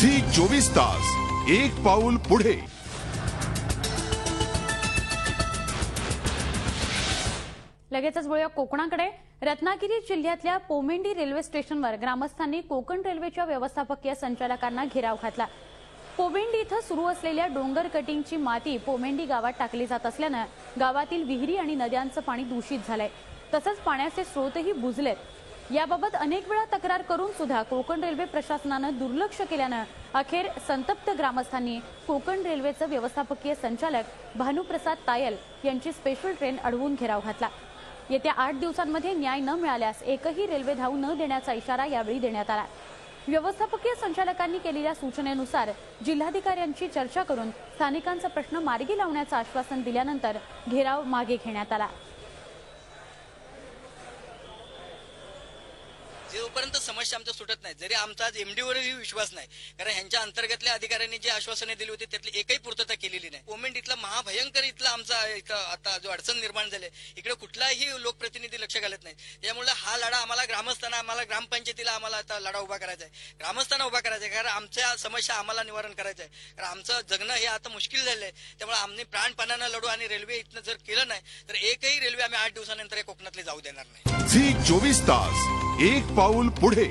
Zee 24 तास एक पाऊल पुढे। लगेचच वळूया कोकणाकडे। रत्नागिरी जिल्ह्यातल्या पोमेंडी रेल्वे स्टेशनवर ग्रामस्थांनी कोकण रेल्वेच्या व्यवस्थापकीय संचालकांना घेराव घातला। पोमेंडी इथं सुरू असलेल्या डोंगर कटिंगची माती पोमेंडी गावात टाकली जात असल्याने गावातील विहिरी आणि नद्यांचं पाणी दूषित झालंय, तसंच पाण्याचे स्रोतही बुजलेत। याबाबत अनेक वेळा तक्रार करून सुद्धा कोकण रेल्वे प्रशासनानं दुर्लक्ष केल्यानं अखेर संतप्त ग्रामस्थांनी कोकण रेल्वेचे व्यवस्थापकीय संचालक भानुप्रसाद तायल यांची स्पेशल ट्रेन अडवून घेराव घातला। येत्या 8 दिवसांमध्ये न्याय न मिळाल्यास एकही रेल्वे धाव न देण्याचा इशारा यावेळी देण्यात आला। व्यवस्थापकीय संचालकांनी केलेल्या सूचनेनुसार जिल्हाधिकाऱ्यांची चर्चा करून स्थानिकांचा प्रश्न मार्गी लावण्याचं आश्वासन दिल्यानंतर घेराव मागे घेण्यात आला। जोपर्यंत समस्या आमच्या सुटत नाही, जरी आमचा एमडीवरही विश्वास नाही, कारण ह्यांच्या अंतर्गतल्या अधिकाऱ्यांनी जी आश्वासने दिली होती त्यातली एकही पूर्तता केलेली नाही। पोमेंड इथला महाभयंकर इथला आमचा आता जो अडचण निर्माण झाली, इकडे कुठलाही लोकप्रतिनिधी लक्ष घालत नाही। त्यामुळे हा लढा आम्हाला ग्रामस्थांना, आम्हाला ग्रामपंचायतीला आम्हाला आता लढा उभा करायचा आहे, ग्रामस्थांना उभा करायचा आहे, कारण आमच्या समस्या आम्हाला निवारण करायचं आहे। कारण आमचं जगणं हे आता मुश्किल झालंय, त्यामुळे आम्ही प्राणपणानं लढू आणि रेल्वे इथनं जर केलं नाही तर एकही रेल्वे आम्ही 8 दिवसानंतर कोकणातली जाऊ देणार नाही। झी 24 तास एक पाऊल पुढे।